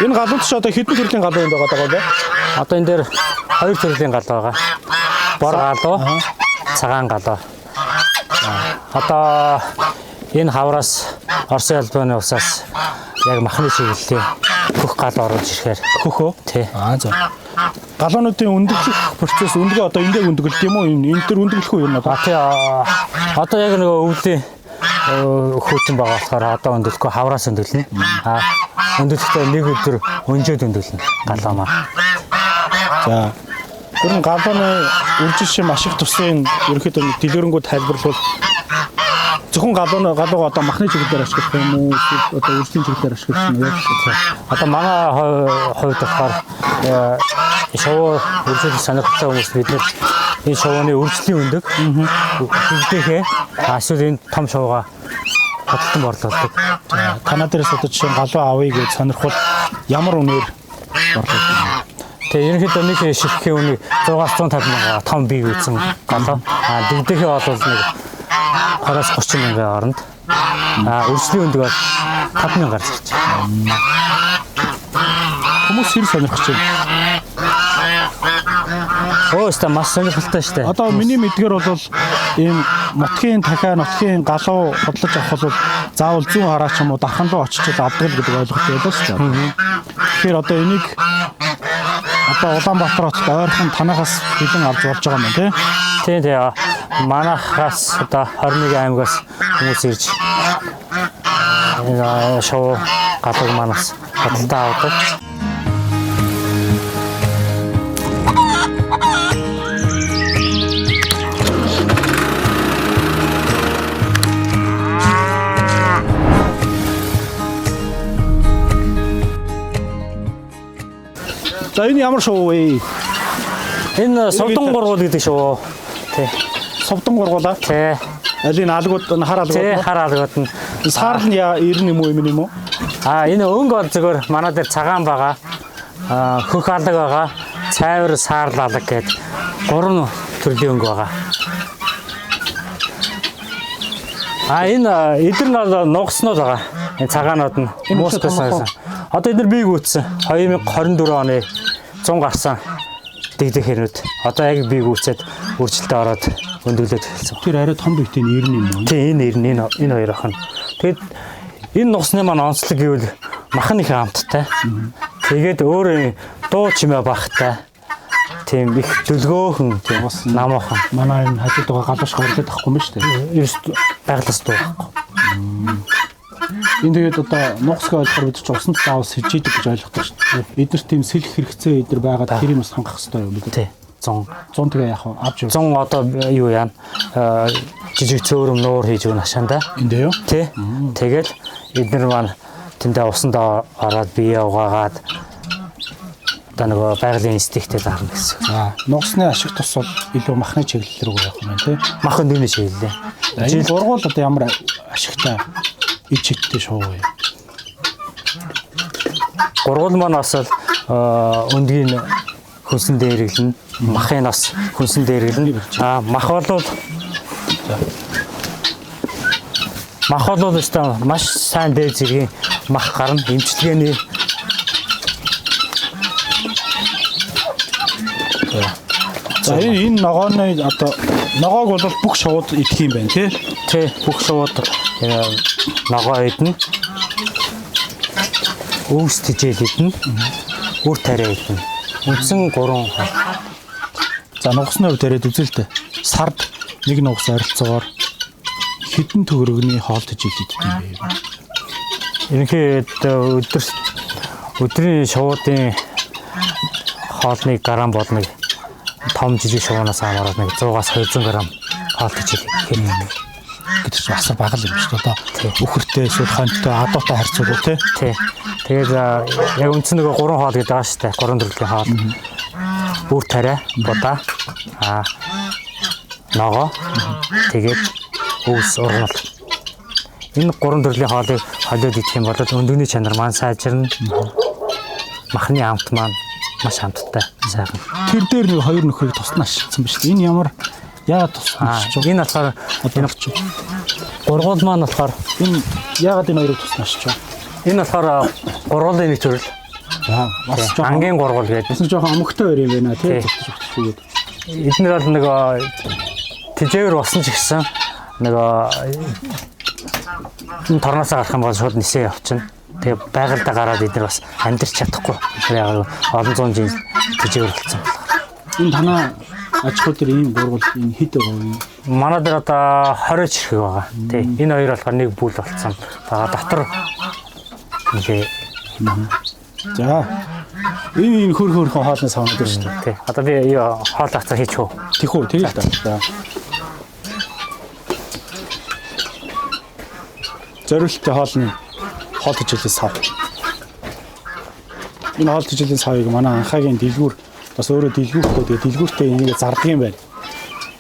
Энэ галууд ч одоо хэдэн төрлийн галуу юм байгаа даа. Одоо энэ дээр 2 төрлийн галуу байгаа. Бор галуу, цагаан галуу. Одоо энэ хавраас Орсын албаны усаас яг махны чиглэлээ хөх гал оруулж ирэхээр Хөхөө. тий. За. Галуунуудын өндөглөх процесс өндгөө одоо эндээ өндөглөлт юм уу? Энэ төр өндөглөх үү юм аа? Тий. Одоо яг нөгөө өвлийн хүүтэн байгаа болохоор одоо өндөглөхгүй хавраас өндөглөнө. Өндөглөхдөө нэг өдөр өнжөөд өндөглөнө галуу маань. За. Тэр галууны үржил шим маш их тусын ерөнхийдөө дэлгэрэнгүй тайлбарлавал зөвхөн галуугаа одоо махны чиглэлээр ашиглах юм уу? Одоо үржлийн чиглэлээр ашиглах юм уу? Одоо манай хувьд болохоор шоу үржил сонирхолтой хүмүүс бид энэ шоуны үржлийн өндөг хөгдөхээ эсвэл энэ том шоуга хаталтан борлуулдаг. Танаа дээрээс одоо жишээ нь галуу авъя гэж сонирхвол ямар үнээр борлуулдаг? Тэгээ ерөнхийдөө нэг ширхгийн үнийг 650 мянга том бий үүсэн галуу. Дэгдэхээ бол нэг 20-30 мянган оронд. Үржлийн өндөг бол 5 мянгаар зарч байна. Хүмүүс хэр сонирхож байна? Өөстө маш сонирхолтой шүү дээ. Одоо миний мэдгээр бол ийм нутгийн дахиа нутгийн галуу бодлож авах бол заавал зүүн хараа ч юм уу дархан руу очиж авдаг л гэдэг ойлголт байлаа шүү дээ. Тэгэхээр одоо энийг одоо Улаанбаатар хотод ойрхон танахаас хилэн авч болж байгаа юм тий. Тий. Манайхаас одоо 21 аймагаас хүмүүс ирж энэ шоу галууг манаас хаталтаа авдаг. За энэ ямар шоу вэ? Энэ совдон гургуул гэдэг шоу. Тий. Совдон гургуулаа. Тий. Алин алгууд нь хар алгууд. Тий, хар алгууд нь. Саарл нь ирнэ юм уу юм уу? Энэ өнгө бол зөвхөн манай дээр цагаан байгаа. Хөх алаг байгаа. Цайвар саарл алаг гэдэг 3 төрлийн өнгө байгаа. Энэ эдгээр нь бол нугснууд байгаа. Энэ цагаанууд нь муускасан. Одоо эдгээр бийг үүссэн. 2024 оны 100 гарсан дэгдэх хэрнүүд. Одоо яг бийг үүсээд үржилтэд ороод өндөглөөд эхэлсэн. Тэр арай том бийтэй ирнэ юм уу? Тий, энэ хоёр ах нь. Тэгэд энэ нугсны маань онцлог гэвэл махан их амттай. Тэгээд өөр дуу чимээ багтай. Тийм их дүлгөөхөн тийм намуухан. Манай энэ хажууд байгаа галуушх өрлөд авахгүй юм шүү дээ. Ерөөс байглас дуу байхгүй. Энэ тэгээд одоо нугсгаа ойлгохоор бид ч усанд заавал сэжийдэг гэж ойлгодог шүү дээ. Эдгээр тийм сэлэх хэрэгцээ эдгээр байгаад тэрийг бас хангах хэрэгтэй юм бид. Тий. 100 тэгээ яг авч 100 одоо юу яана жижиг цөөрөм нуур хийж өгнө хашаанда. Эндээ юу? Тий. Тэгэл эдгээр маань тэндээ усанд ороод бие угаагаад одоо нөгөө байгалийн инстинктэд харна гэсэн. Нугсны ашиг тус бол илүү махны чиглэл рүү явах юм байна тий. Мах өндөгний чиглэлээ. Энэ гургуул одоо ямар ашигтай ид чигттэй шоу вэ? Гургуул маань бас өндгийн хүнсэн дээрэглэн, махын бас хүнсэн дээрэглэн. Мах бол өстой маш сайн дээр зэргийн мах гарна. Эмчилгээний за энэ ногооны одоо ногоог бол бүх шууд идэх юм байна тий. Тий, бүх шууд ногоо идэнэ. Өвс тижэл идэнэ. Үр тариа идэнэ. Үндсэн 3. За нугсны хувьд яриад үзэлтэй. Сард нэг нугс ойролцоогоор хэдэн төгрөгний хоол тижэл идэх юм бэ? Ерөнхийдөө өдрийн шуудын хоолны грамм бол нэг том жижиг шугуунаас хамаарат нэг 100-аас 200 грамм хоол тижэл хэрнэ. Гэтэл ч бас бага л юм шүү дээ. Одоо үхэртэй эсвэл хоньтой адуутай харьцуулбал тий. Тий. Тэгээд яг үндсэн нөгөө 3 хоол гэдэг байгаа шүү дээ. 3 төрлийн хоол. Үр тариа, будаа, ногоо, тэгээд өвс ургамал. Энэ 3 төрлийн хоолыг холиод идэх юм бол өндөгний чанар маань сайжирна. Махны амт маань маш амттай сайхан. Тэр дээр нэг 2 нөхрийг туснаа шилжсэн ба шүү дээ. Энэ ямар яагаад тусна ч юм. Энэ болохоор энэ гургуул маань болохоор энэ яагаад энэ хоёрыг туснаа шилж байна? Энэ болохоор гургуулын нэг төрөл. За бас жоохон Ангийн гургал гэдэг. бас жоохон омогтой байр юм байна тий. Тий. Тэгээд Эднэр бол нөгөө тэжээвэр болсон ч гэсэн нөгөө энэ торноосоо гарах юм бол шууд нисээ явчихна. Тэгээ байгальдаа гараад эднэр бас амьдрч чадахгүй. Яг олон зуун жил тэжээвэр болсон. энэ танаа аж ахуй дээр ийм гурвал энэ хэд байгаа юм? Манай дээр одоо 20 ч хэрэг байгаа. Тий. Энэ хоёр болохоор нэг бүл болсон. Бага дотор ингээ За энэ хөрхөн хоолны савнууд байна шүү дээ. тий. Одоо би юу хоол авцаа хийчих үү? Тих үү тийм л да. За. Зориултын хоолны хоол хичээлийн сав. Энэ хоол хичээлийн савыг манай анхаагийн дэлгүүр бас өөрөө дэлгүүртэй тэгээ дэлгүүртэй энийг зардаг юм байна.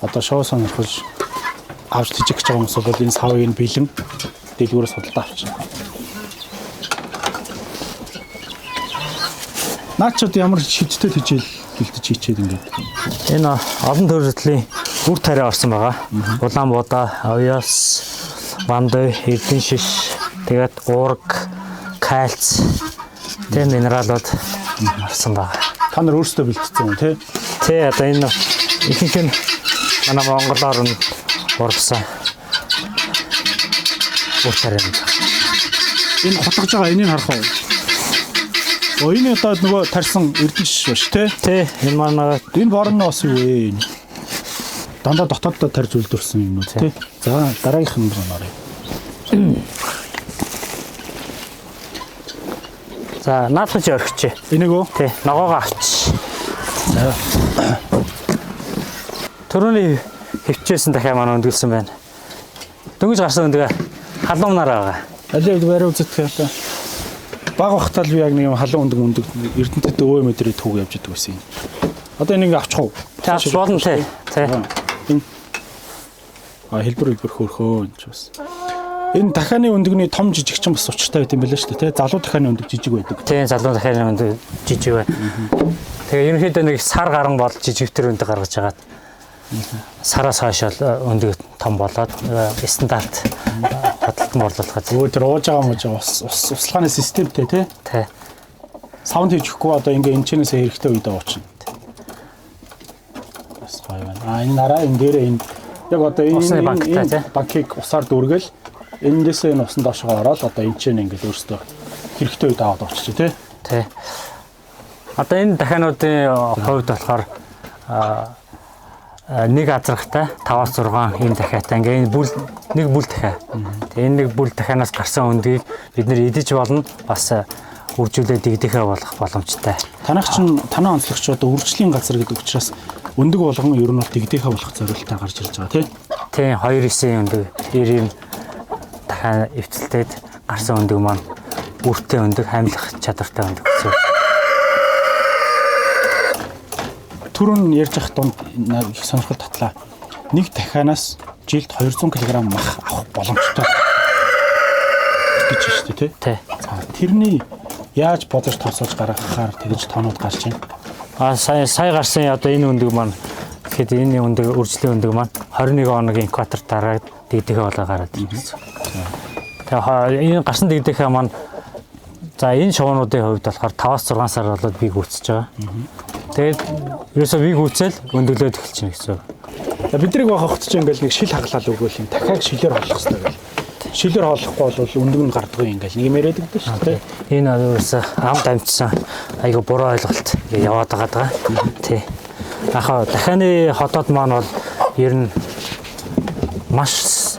Одоо шоу сонирхож авч тийчих гэж байгаа хүмүүс бол энэ савыг нь бэлэн дэлгүүрээс судалдаа авчих. Наачууд ямар шидтэй хичээл бэлтэж хийчээд ингээд. Энэ олон төрлийн үр тариа орсон байгаа. Улаанбуудаа, авьяас, вандай, эрдэн шиш, тэгээд уург, кальц, тэг минералууд орсон байгаа. Та нар өөрсдөө бэлтгэсэн юм тий? Тэ одоо энэ ихэнх нь манай монголоор нь ургасан үр тариа. Энэ хотгож байгаа энийг харах уу? Энэ одоо нөгөө тарьсан эрдэн шиш ба ш тий? Тэ энэ манай Энэ борон нь бас юу вэ? Дандаа дотооддоо тарьж үлдэрсэн юм уу тий? За дараагийнх нь оръё. за наадах орхич. Энийг үү? Тэ ногоогоо авч. Төрөний хөвчөөсөн дахиад манай өндгөлсөн байна. Дөнгөж гарсан өндөг халуун нараа байгаа. Алив барай үзэх одоо. Баг ухтал би яг нэг юм халуун өндөг эрдэнэтэд өвөө мэдрээ түүг явж идэг байсан юм. Одоо энийг авчих уу? Тэ авч болно тэ. Тэ. Энэ хэлбэр хөөрхөө энэ ч бас. Энэ дахианы өндөгний том жижигчин бас учиртай байт юм байна шүү дээ тий. Залуу дахианы өндөг жижиг байдаг. Тэ залуу дахиад өндөг жижиг байна. Тэгээ ерөнхийдөө нэг сар гарan бол жижигтэр өндөг гаргаж хагаад сараас хойш өндөг том болоод стандарт худалдан борлуулахад Өө тэр ууж байгаа мууж услаханы системтэй тий. тэ. Саунд хийчихгүй одоо ингээ энэ чэнэсээ хэрэгтэй үедээ уучна. Бас гоё байна. Энэ нараа энэ дээрээ энэ яг одоо Усны банктай, тий? энэ банкыг усаар дүүргэл эндээсээ энэ усан доошоо ороод одоо энэ чинь ингээ өөрөөсөө хэрэгтэй үед аваад ууччих тий. Тэ. Одоо энэ дахиануудын хувьд болохоор нэг азрагтай 5-6 энэ дахиатай ингээ энэ бүл нэг бүл дахиа. Тэгээ энэ нэг бүл дахианаас гарсан өндгийг бид нэр идэж болно бас үржүүлээд дэгдэхээ болох боломжтой. Танах чинь танаа онцлогч одоо үржлийн газар гэдэг учраас өндөг болгон ер нь бол дэгдэхээ болох зорилттой гарч ирж байгаа тий. Тийм 2-9 өндөг 90 дахиад эвцэлтэд гарсан өндөг маань үртэй өндөг хамлах чадвартай өндөг гэсэн. Түрүүн ярьж явах дунд их сонирхол татлаа. Нэг дахианаас жилд 200 кг мах авах боломжтой гэж байна шүү дээ тий. Тий. За тэрний яаж бодож тооцоож гаргахаар тэгж тоонууд гарч байна. Сая гарсан одоо энэ өндөг маань гэхэд энэ өндөг үржлийн өндөг маань 21 оногийн экватор дараа дэгдэхээ болоо гараад ирсэн. Тэгээ энэ гарсан дэгдэхээ маань за энэ шуунуудын хувьд болохоор 5-6 сар болоод бий гүйцэж байгаа. Тэгээд ерөөсөө бий гүйцэл өндөглөөд эхэлчихнэ гэсэн. Бидний бахахт чинь ингээл нэг шил хаглал өгөөл юм. Дахиад шилээр холох хэрэгтэй гэл. Шилээр холохгүй бол өндөг нь гардаггүй ингээл нэг юм яриад байдаг шүү дээ. Энэ ерөөсөө амд амжсан айгу буруу ойлголт яваад байгаа. Тий. Ахаа дахианы хотод маань бол ер нь маш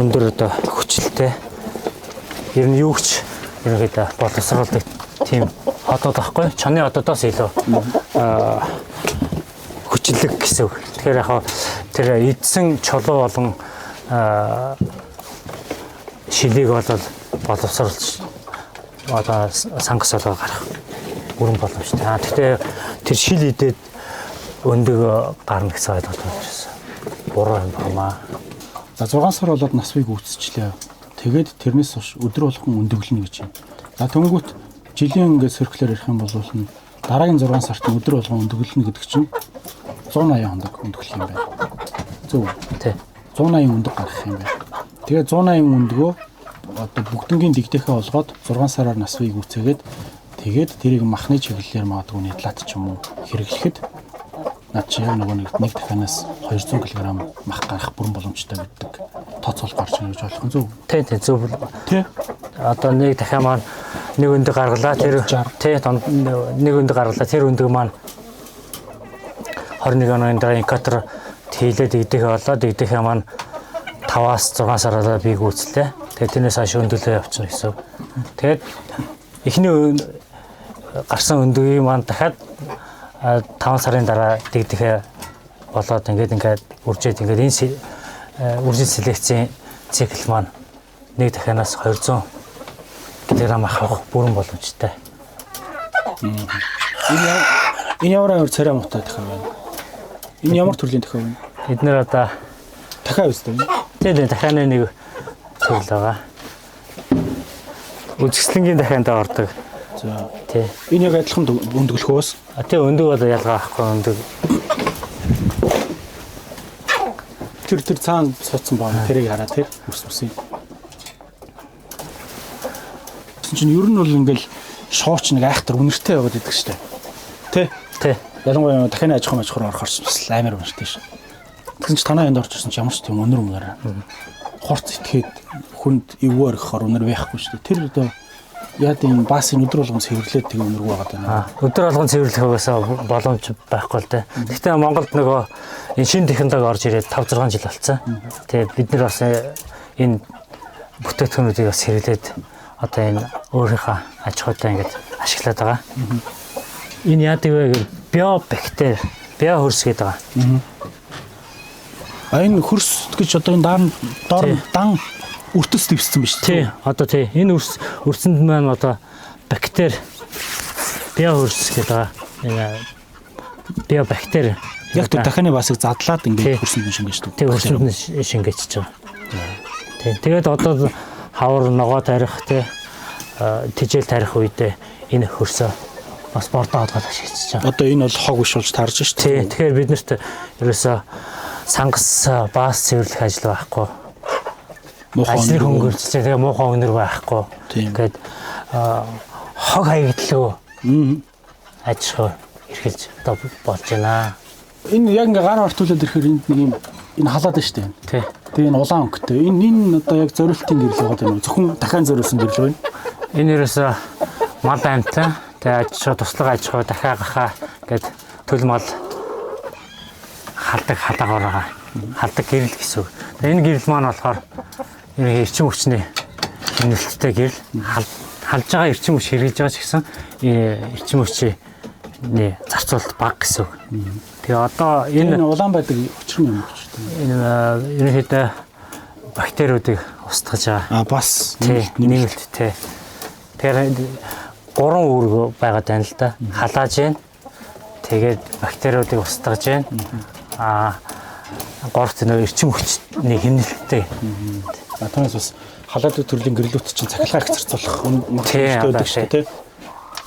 өндөр одоо хүчтэй. Ер нь юу ч ерөнхийдөө боловсруулдаг тийм хотод байхгүй. Чоны хотодоос илүү хүчлэг гэсэн үг. Тэгэхээр яг тэр эдсэн чулуу болон шилийг бол боловсруулж одоо сангас болоо гарах бүрэн боломжтой. Гэхдээ тэр шил идээд өндөг гарна гэсэн ойлголт байна. Буруу юм байна. За 6 сар болоод нас бий гүйцэжлээ. Тэгээд тэрнээс хойш өдөр болгон өндөглөнө гэж байна. За тэнгуут жилийн ингээд цирклэр ярих юм бол дараагийн 6 сарт өдөр болгон өндөглөнө гэдэг чинь 180 хоног өндөглөх юм байна. Зөв. Тий. 180 өндөг гарах юм байна. Тэгээд 180 өндгөө одоо бүгднгийн дэгдэхээ олгоод 6 сараар насвыг үүсгээд тэгээд тэрийг махны чиглэлээр магадгүй нэтлат ч юм уу хэрэглэхэд над чи яг нэг дахианаас 200 кг мах гарах бүрэн боломжтой гэдэг тооцоол гарч ирж болох нь зөв. Тий, зөв. Тий. Одоо нэг дахиад маань нэг өндөг гаргалаа тэр тий нэг өндөг гаргалаа тэр өндөг маань 21 оны дараа инкатор хийлээд дэгдэхээ болоо дэгдэхээ маань 5-аас 6 сараар бийг үүслээ. Тэгээд тэрнээс хойш өндөлөө явчихна гэсэн. Тэгээд эхний гарсан өндгийн маань дахиад 5 сарын дараа дэгдэхээ болоод ингээд үржээд ингээд энэ үржил селекцийн цикл маань нэг дахианаас 200 кг авах бүрэн боломжтой. Энэ ямар царай муутай дахиад байна. Энэ ямар төрлийн дахиад байна? Эднэр одоо дахиад үстэй. тийм дахианы нэг төрөл байгаа. Үзэсгэлэнгийн дахиандаа ордог. За. Тий. Энэ яг адилхан өндөглөхөөс. Тий өндөг бол ялгаа авахгүй өндөг. Тэр цаана цуцсан байна. Тэрийг хараа тэр үс. Чинь ер нь бол ингээл шооч нэг айхтар үнэртэй яваад идэг штэ. Тэ? Тий. Ялангуяа дахианы аж ахуйн орохоор бас амар унштай ш. Тэгсэн чи танаа энд орж ирсэн чи ямар ч тийм үнэр. Хорц итгээд хүнд эвгүй орохоор үнэр байхгүй штэ. Тэр одоо яад энэ бас энэ өдөр болгон цэвэрлээд тэг үнэргүй байгаа даа. Өдөр болгон цэвэрлэхээс боломж байхгүй л дээ. Гэхдээ Монголд нөгөө энэ шин технологи орж ирээд 5-6 жил болсон. Тэгээ бид нар бас энэ бүтээгдэхүүнүүдийг бас хэрэглээд одоо энэ өөрийнхөө аж ахуйтай ингээд ашиглаад байгаа. Энэ яадаг вэ гэвэл биобактери, биохөрс гэдэг байгаа. А энэ хөрс гэж одоо энэ доор дан үртэс дэвссэн биз тий. Одоо тий. Энэ үрсэнд маань одоо бактери биохөрс гэдэг байгаа. Энэ биобактери. Яг тэр дахианы басыг задлаад ингээд хөрсөнд нь шингээж шүү. Тий, хөрсөнд нь шингээчихэж байгаа. Тий. Тэгээд одоо хавар ногоо тарих тий тижэл тарих үедээ энэ хөрсөө бас бордоо hodгоод ашиглаж байгаа. Одоо энэ бол хог биш болж таарж шүү. Тий. Тэгэхээр бид нарт ерөөсөө сангас баас цэвэрлэх ажил байхгүй. Ажлын хөнгөлөлт тэгээ муухай өнөр байхгүй. Тэгээд хог хаягдлаа аж ахуй эрхэлж одоо болж байна. Энэ яг ингээ гар ортуулаад ирэхээр энд нэг юм энэ халаад байна шүү дээ. Тий. Тэгээ энэ улаан өнгөтэй. Энэ одоо яг зориултын гэрэл байгаа юм уу? Зөвхөн дахиад зориулсан гэрэл байна. Энэ ерөөсөө мал амьтан тэгээ аж ахуй туслах аж ахуй дахиад гахаа гэд төл мал халдаг халаагаар байгаа. Халдаг гэрэл гэсэн үг. Тэгээ энэ гэрэл маань болохоор энэ эрчим хүчний хяналттай гэрэл халж байгаа эрчим хүч хэрэгжилж байгаа ч гэсэн эрчим хүчийн зарцуулалт бага гэсэн үг. Тэгээ одоо энэ улаан байдаг учир нь юм гэж байна. Энэ ерөнхийдөө бактериудыг устгаж байгаа. Бас нэмэлттэй. Тэгэхээр 3 үүрэг байгаад байна л да. Халааж байна. Тэгээд бактериудыг устгаж байна. Горт нөө эрчим хүчний хяналттай. Танаас бас халаадаг төрлийн гэрлүүт чинь цахилгаан их зарцуулах магадaltaй байдаг шүү дээ.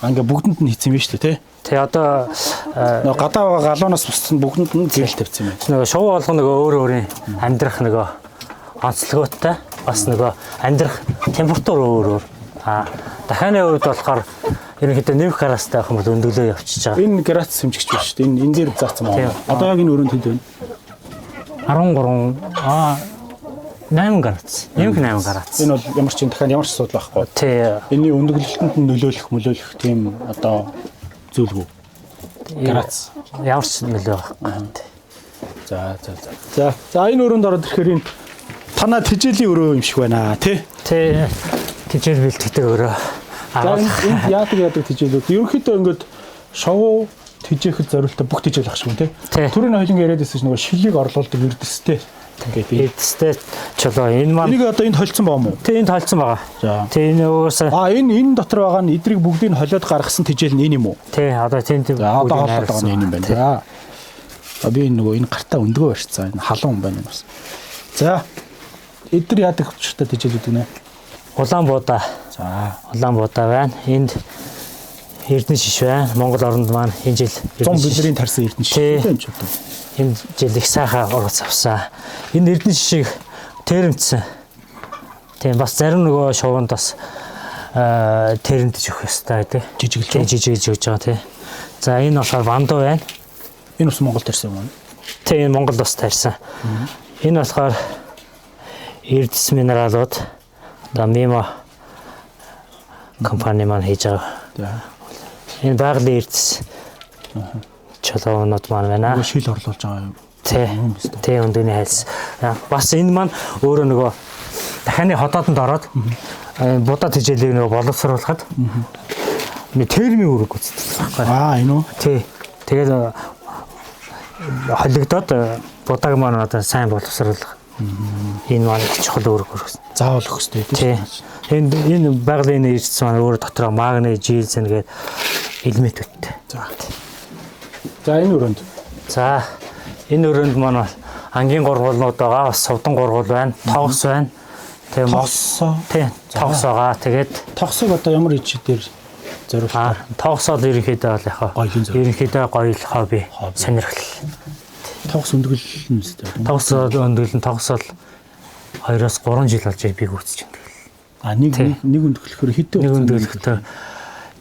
Ингээ бүгдэнд нь хийцэн биш үү те? Тий одоо гадаа байгаа галуунаас бусд нь бүгдэнд нь гэрэл тавьсан юм. Нөгөө шувуу болгоно нөгөө өөр өөрийн амьдрах нөгөө онцлогоотой бас нөгөө амьдрах температур өөр өөр. Дахианы үед болохоор ерөнхийдөө нэмэх гараастай байх юм бол өндөглөө явчихж байгаа. Энэ градус хэмжигч биш шүү дээ. Энэ дээр заасан байна. Одоо яг энэ өрөөнд хэд байна? 8 градус. Нэмэх 8 градус. Энэ бол ямар ч юм дахиад ямар ч асуудал байхгүй. Тий. Энэний өндөглөлтөнд нь нөлөөлөх тийм одоо зүйлгүй. Градус. Ямар ч нөлөө байхгүй. За энэ өрөөнд ороод ирэхээр энэ танаа тижээлийн өрөө юм шиг байна тий. Тий. Тижээл бэлтгэдэг өрөө. Энд яадаг тижээлүүд ерөнхийдөө ингээд шовуу тижээхэд зориултаа бүх тижээл ах шиг юм тий. Түрүүний хоёлын яриад байсан чинь нөгөө шилийг орлуулдаг эрдэстэй. Эрдэстэй чулуу энэ маань энийг одоо энд холцсон байгаа юм уу? Тий энд холцсон байгаа. Тий энэ уусаа энэ дотор байгаа нь эдрийг бүгдийг холиод гаргасан тижээл нь энэ юм уу? Тий одоо тийм одоо холиод байгаа нь энэ юм байна. За би нөгөө энэ гартаа өндгөө барьцсан энэ халуун юм байна юм бас. За эдгээр яадаг хүчтэй тижээлүүд гинэ. Улаан буудаа. За улаан буудаа байна. Энд эрдэнэ шиш байна. Монгол оронд маань энэ жил 100 бидний тарсан эрдэнэ шиш байна ч одоо. Энэ жил их сайхан ургац авсан. Энэ эрдэнэ шишийг тэрэмцсэн. Тийм бас зарим нөгөө шувуунд бас тэрэнтэж өгөх ёстой тий. Жижиглж Тий, жижиглж өгч байгаа тий. За энэ болохоор бандуу байна. Энэ бас Монголд ирсэн юм. Тий, энэ Монгол бас тарьсан. Энэ болохоор эрдэс минералууд одоо Мимо компани маань хийж байгаа. За. Энэ байгалийн эрдэс чулуунууд маань байна. Нөгөө шил орлуулж байгаа юм. Тий, өндөөний хайлс. Бас энэ маань өөрөө нөгөө дахианы ходоодонд ороод будаад хичээлийг нөгөө боловсруулахад нэг термийн үүрэг гүйцэтгэх байхгүй. Энэ үү? Тий. Тэгээд холигдоод будааг маань одоо сайн боловсруулах. Энэ маань чухал үүрэг хүргэсэн. Заавал өгөх хэрэгтэй тий. Энэ байгалийн эрдэс маань өөрөө дотроо магний, жилсэн гээд элементүүдтэй. За энэ өрөөнд. За энэ өрөөнд маань ангийн гурвуулнууд байгаа. Бас сувдан гурвуул байна. Тогс байна. Тэгээ тогсоо. Тий. Тогс байгаа. Тэгээд тогсог одоо ямар ичээр зориулсан? Тогсоод ерөнхийдөө бол яхаа. Ерөнхийдөө гоё хобби. Сонирхол. Тогс өндөглөл нь өстэй. Тогс өндөглөл нь тогсол 2-3 жил болж би гүйцэж байна. Нэг өндөглөхөөр хэдэн нэг өндөглөхөөр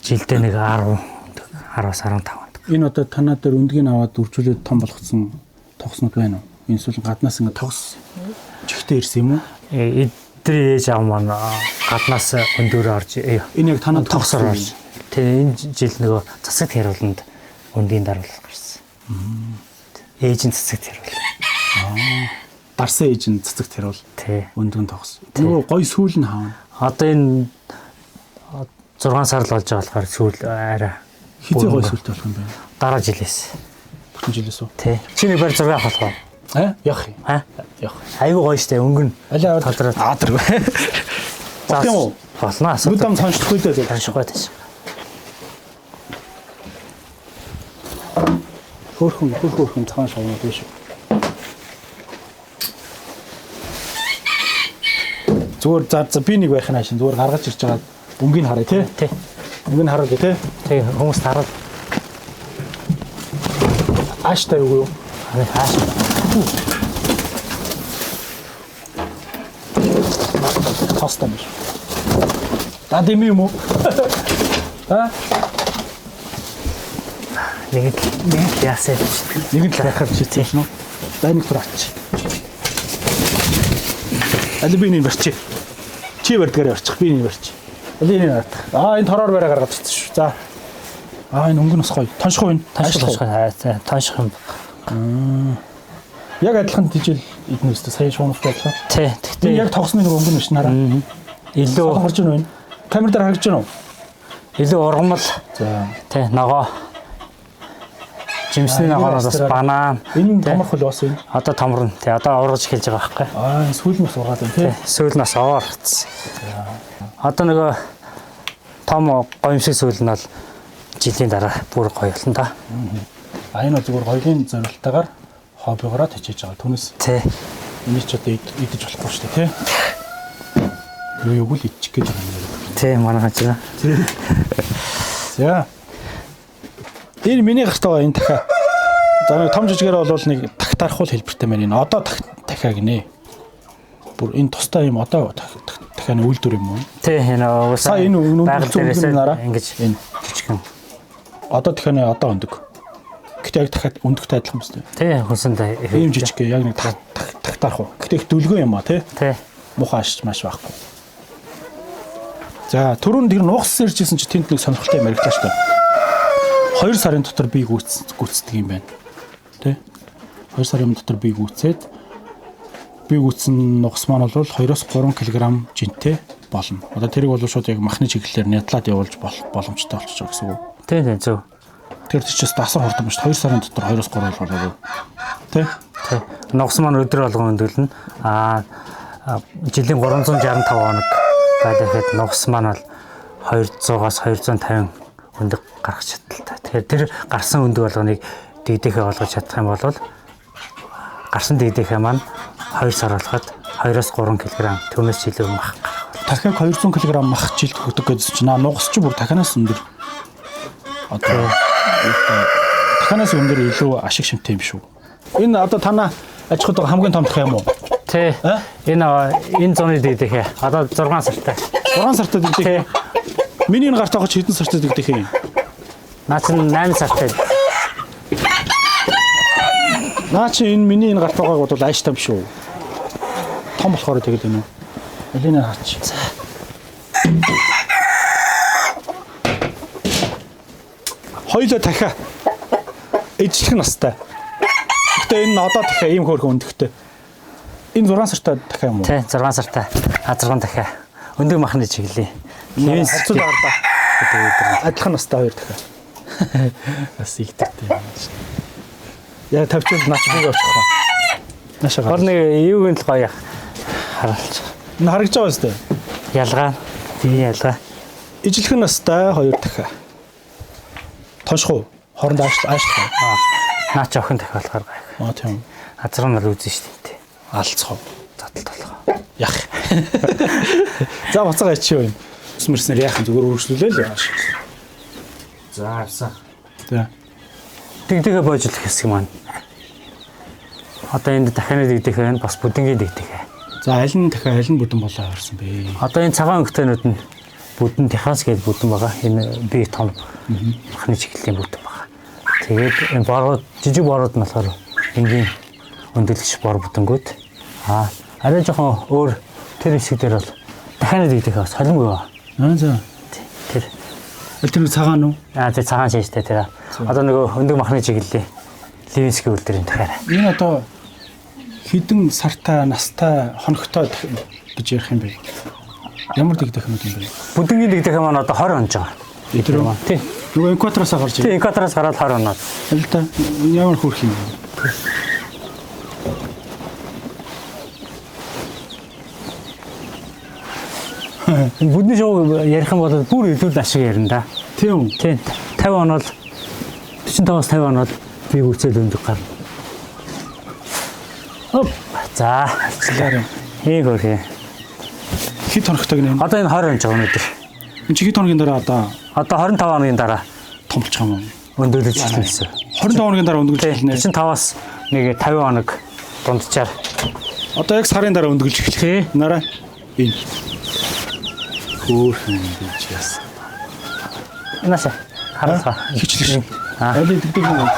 жилдээ нэг 10-аас 15. Энэ одоо танаа дээр өндгийг аваад үржүүлээд том болгоцсон тогснууд байна уу? Энэ сүүл гаднаас ингээ тогс чихтэй ирсэн юм уу? Эдгээр ээж аав маань гаднаас өндөрөө орж энэ яг танаа тогсоор орж. Тэгээ энэ жил нөгөө засагт харууланд өндгийн даруулах гарсан. Ээжийн цэцэгт харуул. Дарсан ээжийн цэцэгт харуул. Тий. Өндгөн тогс. Нөгөө гой сүүл нь хаана? Одоо энэ 6 сар л болж байгаа болохоор сүүл арай хизээ гой сүүлтэй болох юм байна. Дараа жилээс. Бүтэн жилээс үү? Тий. Чиний барь 6 авах уу? Явах юм. Явах. Айгуу гоё штэ өнгөн. Алаа тодроо. Аадраг. За юм уу? Болно асуу. Нүдам цанчдаггүй дээ. Таньшгүй тааш. Хөөрхөн цагаан шавнууд биш үү? Зүгээр за би нэг байх нь хаашин зүгээр гаргаж ирж байгаа өнгийг харъя тий. Тий. Өнгийг хараад тий. Тий хүмүүс хараад ааштай юу? Хааш. Тостом биш. Дад юм уу? Нэг яасаа нэг л байхаар чийсэн үү? Дай нэг тураач. Али би нэг барьчих. Чи барьдгаар барьчих. Би нэг барьчих. Али нэг барьчих. Энэ тороор бараа гаргаад ирсэн шүү. За. Энэ өнгө нас гоё. Тонших уу энэ? Тонших юм. Яг адилхан тижэл идэн үстэ сая шуунахтай адилхан. Тий. Тэгтээ яг тогсны нэг өнгө нь нараа. Илүү харж байна уу? Камер дээр харагдаж байна уу? Илүү ургамал. За. Тий, ногоо. Жимсний ногоноос бас банан. Энэ томорхол бас энэ. Одоо томорно. Тий, одоо ургаж эхэлж байгаа байхгүй. Энэ сүүл нь бас ургаад байна тий. Сүүл нас оорц. Одоо нөгөө том гоёмшиг сүүл нь бол жилийн дараа бүр гоё болно да. Энэ зүгээр гоёлын зорилтойгоор хоббигоороо тачиж байгаа. Түүнээс тий. Энийг ч одоо идэж болохгүй шүү дээ тий. Юу л идчих гэж байгаа юм. Тий, манай хажаа. За. Энэ миний гартаа энэ дахиад. За нэг том жижигээр бол нэг тагтаархуул хэлбэртэй байна. Энэ одоо дахиад гинэ. Бүр энэ тустай юм одоо дахиад үйлдвэр юм уу? Тий, энэ уусаа энэ байгальдээрээс ингэж энэ жижигхэн. Одоо дахиад одоо өндөг. Гэтэ яг дахиад өндөгтэй адилхан юм шүү дээ. Тий, хүсэндээ ийм жижиг яг нэг тагтаархуу. Гэтэ их дүлгөө юм аа тий. Тий. Муухай ашиж маш байхгүй. За түрүүнд тэр нуухсан иржсэн чи тэнд нэг сонирхолтой юм яриглаа шүү дээ. 2 сарын дотор би гүйцэтгэх юм байна. Тэ? 2 сарын дотор би гүйцээд би гүйцэн нугас маань бол 2-3 кг жинтэй болно. Одоо тэрийг бол шууд яг махны чиглэлээр нятлаад явуулж боломжтой болчих жоо гэсэн үг. Тий, зөв. Тэр чичээс асар хурдан биш 2 сарын дотор 2-3 болов. Тэ? Тий. Нугас маань өдөр болгон өндөлнө. Жилийн 365 хоног байхад нугас маань бол 200-аас 250 өндөг гаргах чадaltaй. Тэгэхээр тэр гарсан өндөг болгоныг дэгдэхээ болгож чадах юм бол гарсан дэгдэхээ маань 2 сар болоход 2-3 кг түүнээс илүү мах гарах. Дахиад 200 кг мах жилд өгдөг гэсэн чинь нугас ч бүр дахианаас өндөр. Одоо дахианаас өндөр илүү ашиг шимтэй юм шүү. Энэ одоо танаа аж ахуйд хамгийн том дах юм уу? Тэ. Энэ зуны дэгдэх. Одоо 6 сартай. 6 сартад дэгдэх. Миний энэ гарт байгаа чи хэдэн сартад дэгдэх юм? Наа чи 8 сартай. Наа чи энэ миний энэ гарт байгааг бол ааштай биш үү? Том болохоор тэгээд юм уу? Алина хаач. Хоёулаа дахиа ижлэх настай. Гэтэ энэ одоо дахиа ийм хөөрхөн өндөгтэй. Энэ 6 сартаа дахиа юм уу? Тий, 6 сартай. А6 дахиа. Өндөг махны чиглэлээ. Хивэн харцууд аваа. гэдэг. Адилхан настай хоёр дахиа. Бас игдэгтэй юм чи. Яа тавьчихвал наач бийг очих ба. Наашаа. Гол нэг юугийн л гоё харуулж. Энэ харагдаж байгаа зү. Ялгаа. Тийм ялгаа. Ижлэх настай хоёр дахиа. Тонших уу? Хооронд аашлах. Наач охин дахиа болохоор гоё. Тийм. А6 нар үзэн шүү дээ. Алцхав. Задалт болгоо. Яах. За буцаага ичээ юм. Сүмэрснэр яахан зүгээр үргэлжлүүлээ л яаш. За авсан. За. Дэгдэгэ боожлох хэсэг маань. Одоо энд дахианы дэгдэхээ бас бүдэнгийн дэгдэхээ. За аль нь дахиад аль нь бүдэн болоо харсан бэ? Одоо энэ цагаан өнгөтэйнүүд нь бүдэн Техас гээд бүдэн байгаа. Энэ би том махны чиглэлийн бүдэн байгаа. Тэгээд энэ борууд жижиг борууд нь болохоор энгийн өндөрлөгч бор бүдэнгүүд. Арай жоохон өөр тэр хэсэг дээр бол дахианы дэгдэх бас солимгүй байна. За. Тэр Тэр цагаан уу? тэр цагаан шиштэй тэр. Одоо нөгөө өндөг махны чиглэлийн Левинский үлдэрийн дахиараа. Энэ одоо хідэн сартай, настай, хоногтой гэж ярих юм бэ? Ямар дэгдэх юм бэ? Бүдэнгийн дэгдэх маань одоо 20 онж байгаа. Эдгээр үү? Тийм. Нөгөө экватороос гарч Тийм, экватороос гараад 20 оноод. Аль та ямар хөрх юм бэ? Бүдний шоу ярих юм бол бүр илүү ашиг ярина да. Тийм. Тийм. 50 он бол 45-аас 50 он бол би үцэл өндөг гарна. Оп. За, Алцлаарай. хийг хөрхий. Хэд хоногтой гэнэ? Одоо энэ 20 онж байгаа өнөдөр. Энд чи хэд хоногийн дараа одоо 25 хоногийн дараа том болчих юм уу? өндөрлөж эхэлнэ гэсэн. 25 хоногийн дараа өндгөлж эхэлнэ. 45-аас нэг 50 хоног дунджаар. Одоо яг сарын дараа өндгөлж эхэлэх. Тий. Нараа. Энэ. Хөөрхөн гэж яасан. Наша. Хараа. Хичлээ. Аль дэгдэг юм.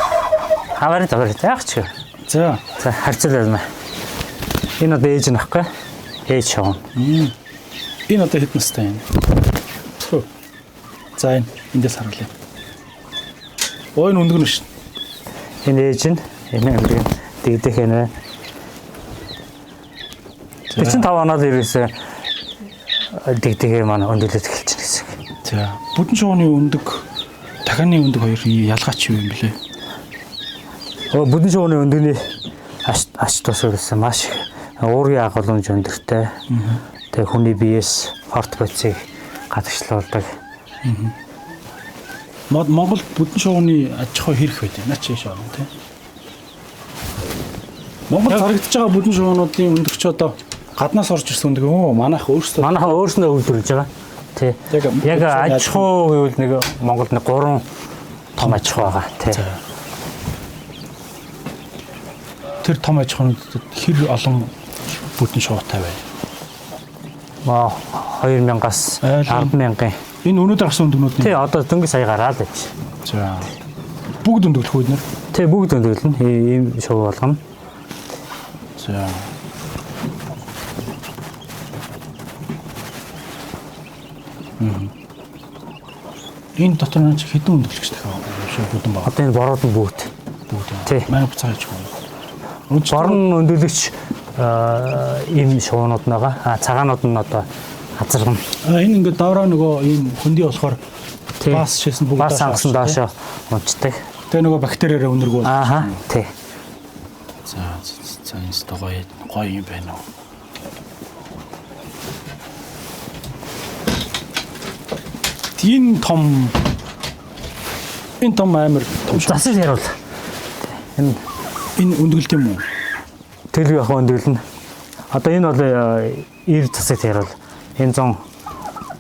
Хаваар зогоор яах ч. За. За харьцуулна. Энэ одоо ээж нөхгүй. Ээж шоон. Энэ одоо хэд настай юм? За эндээс харуулъя. Ой энэ өндгөн шүү. Энэ ээж нь энэ өндөг дэгдэх энэ. 45 оноод ирээсээ дэгдэхээ маань өндөрлөж эхэлж байна гэсэн. За бүдэн шууны өндөг дахианы өндөг хоёр ялгаач юу юм блэ? Бүдэн шууны өндөгний ач тус өрсөн маш их уургийн агуулмж өндөртэй. Тэгээ хүний биеэс хорт бодисыг гадагшлуулдаг. Монгол бүдэн шууны аж ахуй хэрэг байд. Наач шоон тий. Монгол харагдаж байгаа бүдэн шуунуудын өндөгч одоо гаднаас орж ирсэн өндөг өө манайх өөрснөө үйлдвэрлэж байгаа. Тий. Яг аж ахуй гэвэл нэг Монголд нэг 3 том аж ахуй байгаа тий. Тэр том аж ахуйнуудад хэр олон бүдэн шуутай байна? 2000-аас 100000. Энэ өнөөдөр авсан өндөгнүүд Тий, одоо дөнгөж сая гараад байж. За. Бүгд өндөглөх үү нэр? Тий, бүгд өндөглөн. Ийм шоу болгоно. За. Энэ дотор нь хэдэн өндөглөгч тахаа шүү бүдэн баг. Одоо энэ бороод нь бүгд. Тий. Манай буцааж гоо. Борон өндөглөгч ийм шуунууд байгаа. Цагаанууд нь одоо хазарган. Энэ ингээд доороо нөгөө ийм хөндөй болохоор бас шээсэн бүгд бас хангасан доошоо унцдаг. Тэгээ нөгөө бактериараа өнөргөө. Ааха. Тий. За энэ гоё юм байна уу? Энэ том амар том засал яруул. Энэ өндөглөлт юм уу? Тэлгүй ах өндөглөн. Одоо энэ бол 90 засал яруул. Энэ 100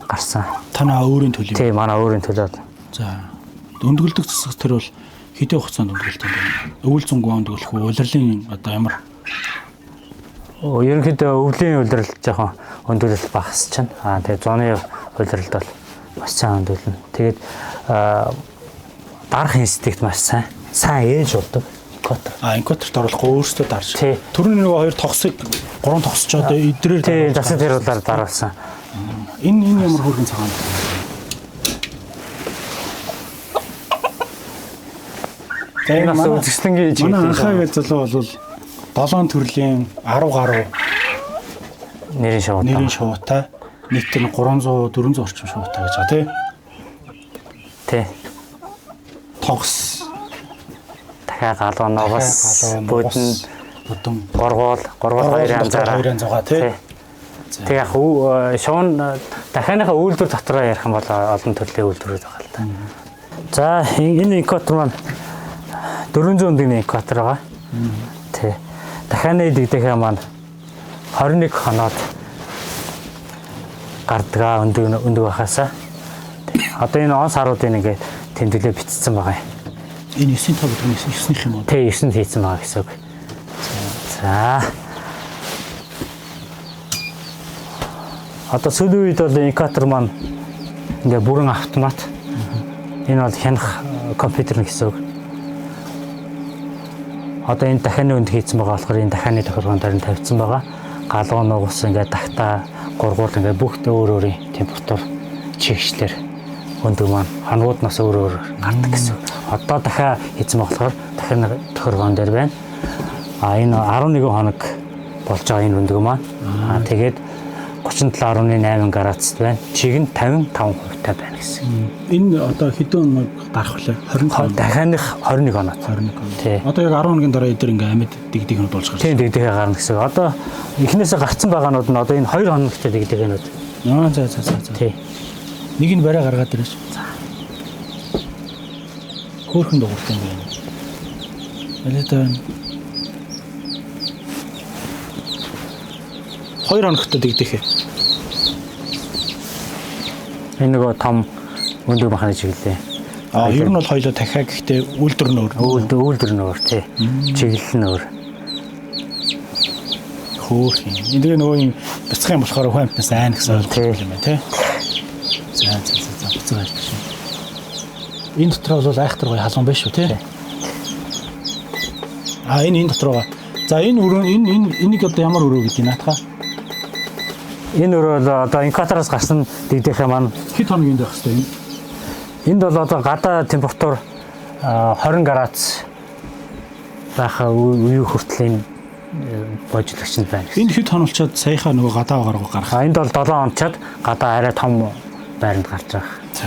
гарсан. Танаа өөрийн төлөв. Тий, манай өөрийн төлөө. За. Өндөглөлтөг засаг тэр бол хэдэн хугацаанд өндөглөлт юм бэ? Өвөл зөнгөө өндөглөх үү? Улирлын одоо ямар ерөнхийдөө өвлийн улирал жоохон өндөрөл багасч чинь. Тэгээд зуны улиралд бол маш сайн өндөлнө. Тэгээд дарах инстинкт маш сайн. Сайн ээж болдог. Инкватор. Инкваторт оруулахгүй өөрсдөө дарж. Тий. Түрүүний нөгөө хоёр тогсыг 3 тогсчоод идрээр тий засаг тэрүүлээр дараалсан. Энэ ямар хөргөн цагаан. Энэ бас үзэсгэлэнгийн жиг. Манай анхаа гэж залуу бол 7 төрлийн 10 гаруй нэрийн шуутай нийт нь 300 400 орчим шуутай гэж байгаа тий. Тий. Тогс дахиад галууноос будан горгоол хоёр янзаараа тий. Тэг яг шуун дахианыхаа үйлдвэр дотроо ярих юм бол олон төрлийн үйлдвэрүүд байгаа л да. За энэ инкватор маань 400 өндгийн инкватор байгаа. Тий. Дахианы дэгдэхээ маань 21 хоноод гардгаа өндөг байхаасаа. Одоо энэ онс харуудын ингээд тэмдэглээ бичсэн байгаа юм. Энэ 9-ийн тоо гэдэг нь 9-ийнх юм уу? Тий, 9-нд хийсэн байгаа гэсэн үг. За. Одоо сүүлийн үед бол инкватор маань ингээ бүрэн автомат. Энэ бол хянах компьютер гэсэн үг. Одоо энэ дахианы өнд хийсэн байгаа болохоор энэ дахианы тохиргоон дээр нь тавьсан байгаа. Галуу нугас ингээ тагтаа гургуул ингээ бүгд өөр өөрийн температур чигчлэр өндөг маань хоногуднаас өөр гардаг гэсэн. Одоо дахиад хийсэн болохоор дахианы тохиргоон дээр байна. Энэ 11 хоног болж байгаа энэ өндөг маань. Тэгээд 37.8 градусд байна. Чиг нь 55% та байна гэсэн. Энэ одоо хэдэн хоног дарах вэ? 25. Дахианых 21 хоног. 21 хоног. Тий. Одоо яг 10 хоногийн дараа эдгээр ингээ амьд дэгдэгнүүд болж гарч. Тийм дэгдэхээ гарна гэсэн. Одоо эхнээсээ гарцсан байгаанууд нь одоо энэ 2 хоногтой дэгдэхэнүүд. За. Тий. Нэг нь барай гаргаад ирэж. За. Хөөхөн дууртай юм байна. Алита байна. 2 хоногтой дэгдэхээ. Энэ нөгөө том өндөг махны чиглэлээ. Ер нь бол хоёлоо дахиад гэхдээ үйлдвэр нь өөр. Үйлдвэр нь өөр тий. Чиглэл нь өөр. Хөөх юм. Энэ нөгөө юм бяцхан юм болохоор хүн амтнаас айн гэсэн ойлголт юм байна тий. За буцаа байж шүү. Энэ дотор бол айхтар гоё халуун байна шүү тий. Энэ дотор байгаа. За энэ өрөө энийг одоо ямар өрөө гэдэг юм наатах? Энэ өрөө бол одоо инкватороос гарсан дэгдэхээ маань хэд хоногийн байх хэвээр юм? Энд бол одоо гадаа температур 20 градус байх үе хүртэл энэ божиглагч нь байна. Энд хэд хонолчоод саяхаа нөгөө гадаа гарах. Энд бол 7 хончоод гадаа арай том байранд гарч байгаа. За